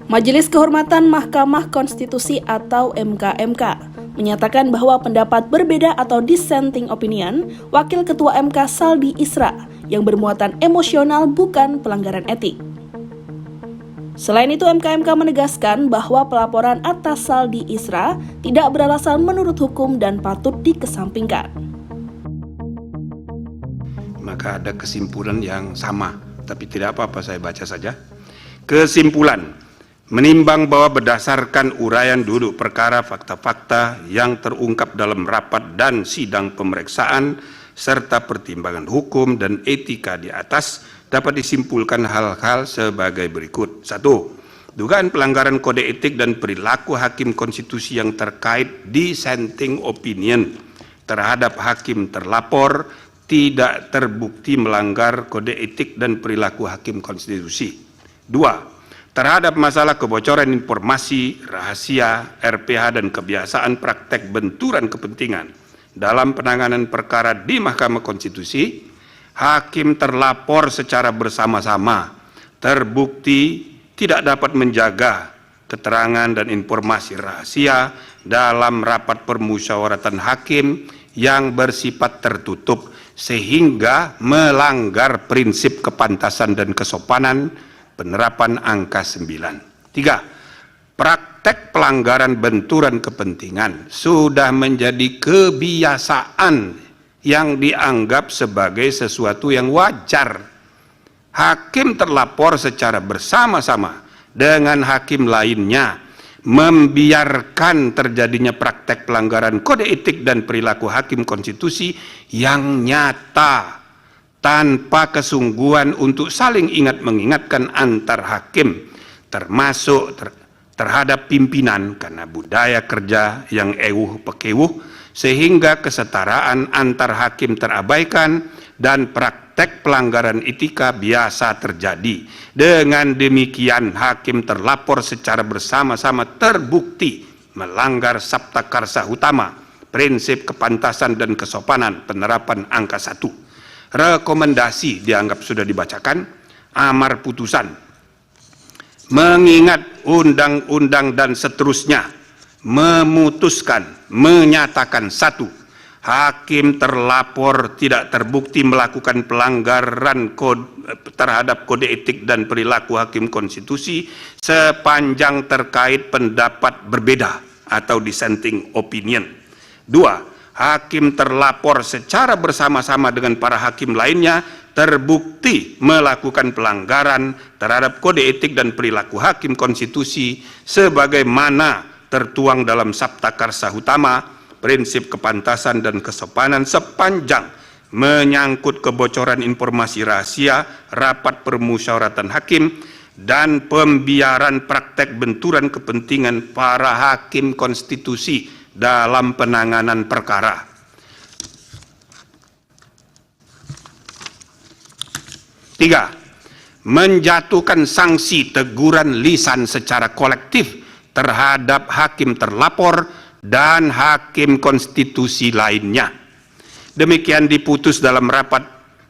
Majelis Kehormatan Mahkamah Konstitusi atau MKMK menyatakan bahwa pendapat berbeda atau dissenting opinion Wakil Ketua MK Saldi Isra yang bermuatan emosional bukan pelanggaran etik. Selain itu, MKMK menegaskan bahwa pelaporan atas Saldi Isra tidak beralasan menurut hukum dan patut dikesampingkan. Maka ada kesimpulan yang sama, tapi tidak apa-apa, saya baca saja. Kesimpulan, menimbang bahwa berdasarkan uraian duduk perkara fakta-fakta yang terungkap dalam rapat dan sidang pemeriksaan serta pertimbangan hukum dan etika di atas, dapat disimpulkan hal-hal sebagai berikut. 1. Dugaan pelanggaran kode etik dan perilaku hakim konstitusi yang terkait dissenting opinion terhadap hakim terlapor tidak terbukti melanggar kode etik dan perilaku hakim konstitusi. 2. Terhadap masalah kebocoran informasi, rahasia, RPH, dan kebiasaan praktek benturan kepentingan dalam penanganan perkara di Mahkamah Konstitusi, hakim terlapor secara bersama-sama terbukti tidak dapat menjaga keterangan dan informasi rahasia dalam rapat permusyawaratan hakim yang bersifat tertutup sehingga melanggar prinsip kepantasan dan kesopanan penerapan angka 9. 3. Praktek pelanggaran benturan kepentingan sudah menjadi kebiasaan yang dianggap sebagai sesuatu yang wajar. Hakim terlapor secara bersama-sama dengan hakim lainnya membiarkan terjadinya praktek pelanggaran kode etik dan perilaku hakim konstitusi yang nyata tanpa kesungguhan untuk saling ingat mengingatkan antar hakim, termasuk terhadap pimpinan karena budaya kerja yang ewuh pekewuh, sehingga kesetaraan antar hakim terabaikan dan praktek pelanggaran etika biasa terjadi. Dengan demikian, hakim terlapor secara bersama-sama terbukti melanggar Sabta Karsa Utama, prinsip kepantasan dan kesopanan penerapan angka 1. Rekomendasi dianggap sudah dibacakan. Amar putusan, mengingat undang-undang dan seterusnya, memutuskan, menyatakan 1. Hakim terlapor tidak terbukti melakukan pelanggaran terhadap kode etik dan perilaku hakim konstitusi sepanjang terkait pendapat berbeda atau dissenting opinion. 2. Hakim terlapor secara bersama-sama dengan para hakim lainnya terbukti melakukan pelanggaran terhadap kode etik dan perilaku hakim konstitusi sebagaimana tertuang dalam Sabta Karsa Utama, prinsip kepantasan dan kesopanan sepanjang menyangkut kebocoran informasi rahasia rapat permusyawaratan hakim dan pembiaran praktek benturan kepentingan para hakim konstitusi dalam penanganan perkara. 3. Menjatuhkan sanksi teguran lisan secara kolektif terhadap hakim terlapor dan hakim konstitusi lainnya. Demikian diputus dalam rapat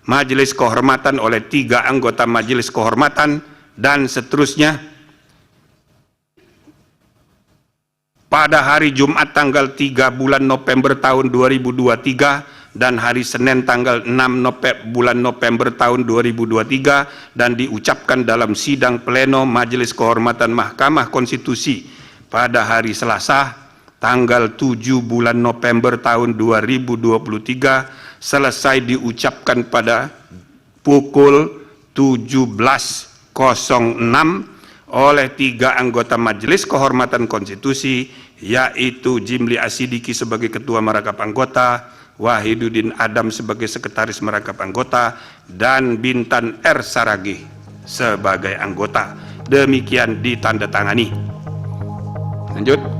Majelis Kehormatan oleh 3 anggota Majelis Kehormatan dan seterusnya pada hari Jumat tanggal 3 bulan November tahun 2023 dan hari Senin tanggal 6 bulan November tahun 2023 dan diucapkan dalam sidang pleno Majelis Kehormatan Mahkamah Konstitusi pada hari Selasa tanggal 7 bulan November tahun 2023 selesai diucapkan pada pukul 17.06 oleh 3 anggota Majelis Kehormatan Konstitusi, yaitu Jimli Asidiki sebagai Ketua Merangkap Anggota, Wahiduddin Adam sebagai Sekretaris Merangkap Anggota, dan Bintan R. Saragih sebagai anggota. Demikian ditandatangani. Lanjut.